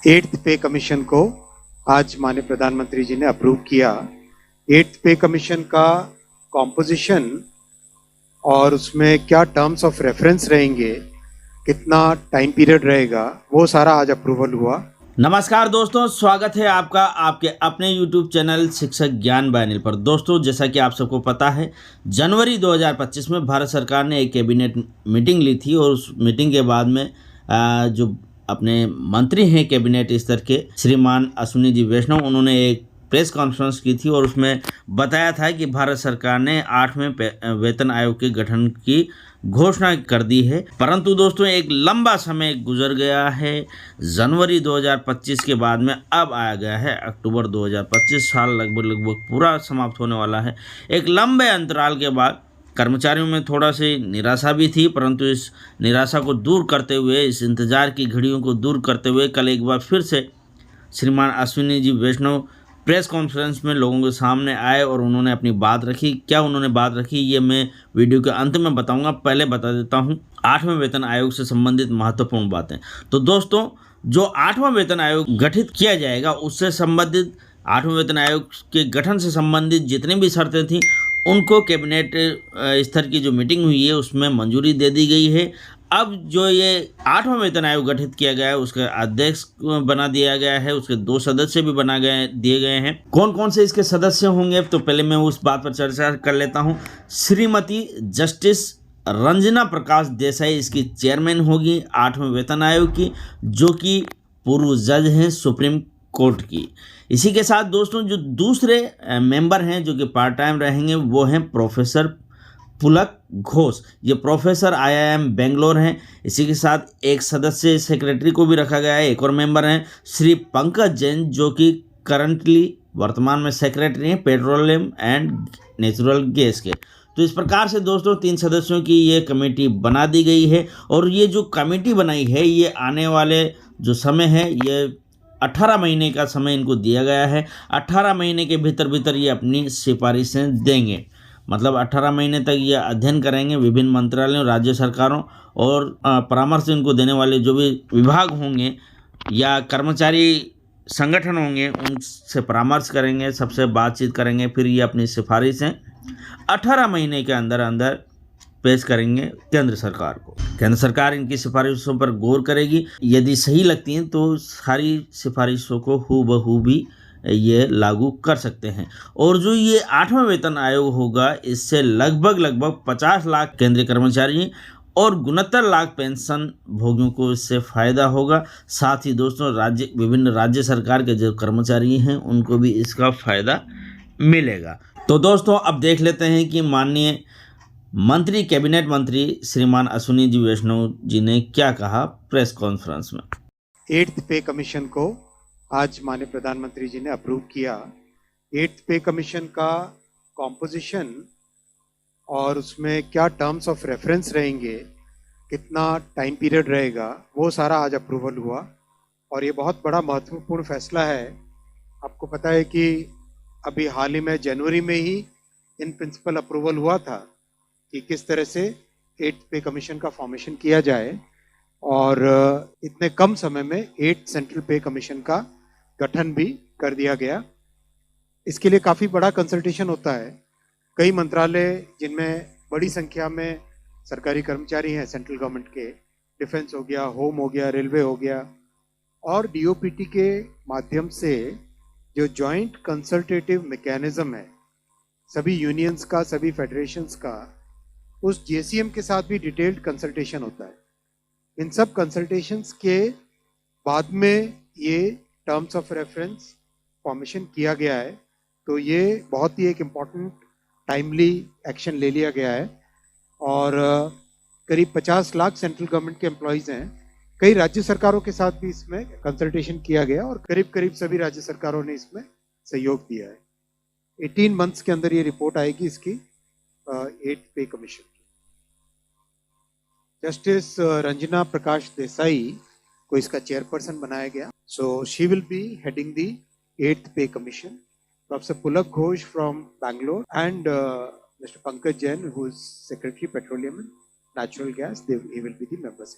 Eighth pay commission को आज माननीय प्रधानमंत्री जी ने अप्रूव किया। एट्थ पे कमीशन का कॉम्पोजिशन और उसमें क्या टर्म्स ऑफ रेफरेंस रहेंगे, कितना टाइम पीरियड रहेगा, वो सारा आज अप्रूवल हुआ। नमस्कार दोस्तों, स्वागत है आपका आपके अपने YouTube चैनल शिक्षक ज्ञान बाय अनिल पर। दोस्तों, जैसा कि आप सबको पता है, जनवरी 2025 में भारत सरकार ने एक कैबिनेट मीटिंग ली थी और उस मीटिंग के बाद में जो अपने मंत्री हैं कैबिनेट स्तर के श्रीमान अश्विनी जी वैष्णव, उन्होंने एक प्रेस कॉन्फ्रेंस की थी और उसमें बताया था कि भारत सरकार ने 8वें वेतन आयोग के गठन की घोषणा कर दी है। परंतु दोस्तों, एक लंबा समय गुजर गया है। जनवरी 2025 के बाद में अब आया गया है अक्टूबर 2025, साल लगभग पूरा समाप्त होने वाला है। एक लंबे अंतराल के बाद कर्मचारियों में थोड़ा सी निराशा भी थी, परंतु इस निराशा को दूर करते हुए, इस इंतज़ार की घड़ियों को दूर करते हुए कल एक बार फिर से श्रीमान अश्विनी जी वैष्णव प्रेस कॉन्फ्रेंस में लोगों के सामने आए और उन्होंने अपनी बात रखी। क्या उन्होंने बात रखी, ये मैं वीडियो के अंत में बताऊंगा। पहले बता देता हूं 8वें वेतन आयोग से संबंधित महत्वपूर्ण बातें। तो दोस्तों, जो 8वां वेतन आयोग गठित किया जाएगा, उससे संबंधित 8वें वेतन आयोग के गठन से संबंधित जितनी भी शर्तें थी, उनको कैबिनेट स्तर की जो मीटिंग हुई है उसमें मंजूरी दे दी गई है। अब जो ये 8वां वेतन आयोग गठित किया गया है, उसका अध्यक्ष बना दिया गया है, उसके 2 सदस्य भी दिए गए हैं। कौन कौन से इसके सदस्य होंगे, तो पहले मैं उस बात पर चर्चा कर लेता हूं। श्रीमती जस्टिस रंजना प्रकाश देसाई इसकी चेयरमैन होगी 8वें वेतन आयोग की, जो कि पूर्व जज हैं सुप्रीम कोर्ट की। इसी के साथ दोस्तों, जो दूसरे मेंबर हैं जो कि पार्ट टाइम रहेंगे, वो हैं प्रोफेसर पुलक घोष। ये प्रोफेसर IIM बेंगलोर हैं। इसी के साथ एक सदस्य सेक्रेटरी को भी रखा गया है। एक और मेंबर हैं श्री पंकज जैन, जो कि करंटली वर्तमान में सेक्रेटरी हैं पेट्रोलियम एंड नेचुरल गैस के। तो इस प्रकार से दोस्तों 3 सदस्यों की ये कमेटी बना दी गई है और ये जो कमेटी बनाई है, ये आने वाले जो समय है, ये 18 महीने का समय इनको दिया गया है। 18 महीने के भीतर भीतर ये अपनी सिफारिशें देंगे। मतलब 18 महीने तक ये अध्ययन करेंगे विभिन्न मंत्रालयों, राज्य सरकारों और परामर्श इनको देने वाले जो भी विभाग होंगे या कर्मचारी संगठन होंगे, उनसे परामर्श करेंगे, सबसे बातचीत करेंगे। फिर ये अपनी सिफारिशें 18 महीने के अंदर अंदर पेश करेंगे केंद्र सरकार को। केंद्र सरकार इनकी सिफारिशों पर गौर करेगी। यदि सही लगती हैं तो सारी सिफारिशों को हूबहू भी ये लागू कर सकते हैं। और जो ये 8वां वेतन आयोग होगा, इससे लगभग 50 लाख केंद्रीय कर्मचारी और 69 लाख पेंशन भोगियों को इससे फ़ायदा होगा। साथ ही दोस्तों, विभिन्न राज्य सरकार के जो कर्मचारी हैं, उनको भी इसका फ़ायदा मिलेगा। तो दोस्तों, अब देख लेते हैं कि माननीय मंत्री, कैबिनेट मंत्री श्रीमान अश्विनी जी वैष्णव जी ने क्या कहा प्रेस कॉन्फ्रेंस में। एट्थ पे कमीशन को आज माननीय प्रधानमंत्री जी ने अप्रूव किया। एट्थ पे कमीशन का कॉम्पोजिशन और उसमें क्या टर्म्स ऑफ रेफरेंस रहेंगे, कितना टाइम पीरियड रहेगा, वो सारा आज अप्रूवल हुआ। और ये बहुत बड़ा महत्वपूर्ण फैसला है। आपको पता है कि अभी हाल ही में जनवरी में ही इन प्रिंसिपल अप्रूवल हुआ था कि किस तरह से एट्थ पे कमीशन का फॉर्मेशन किया जाए और इतने कम समय में 8 सेंट्रल पे कमीशन का गठन भी कर दिया गया। इसके लिए काफ़ी बड़ा कंसल्टेशन होता है। कई मंत्रालय जिनमें बड़ी संख्या में सरकारी कर्मचारी हैं सेंट्रल गवर्नमेंट के, डिफेंस हो गया, होम हो गया, रेलवे हो गया, और DOPT के माध्यम से जो जॉइंट कंसल्टेटिव मैकेनिज्म है सभी यूनियंस का, सभी फेडरेशंस का, उस JCM के साथ भी डिटेल्ड कंसल्टेशन होता है। इन सब कंसल्टेशंस के बाद में ये टर्म्स ऑफ रेफरेंस फॉर्मेशन किया गया है। तो ये बहुत ही एक इम्पॉर्टेंट टाइमली एक्शन ले लिया गया है। और करीब 50 लाख सेंट्रल गवर्नमेंट के एम्प्लॉयज़ हैं। कई राज्य सरकारों के साथ भी इसमें कंसल्टेशन किया गया और करीब सभी राज्य सरकारों ने इसमें सहयोग दिया है। 18 मंथ्स के अंदर ये रिपोर्ट आएगी इसकी 8th पे कमीशन की। जस्टिस रंजना प्रकाश देसाई को इसका चेयरपर्सन बनाया गया। So she will be heading the 8th पे commission. Professor Pulak Ghosh from Bangalore and Mr. Pankaj Jain, who is Secretary Petroleum and Natural Gas, he will be the members.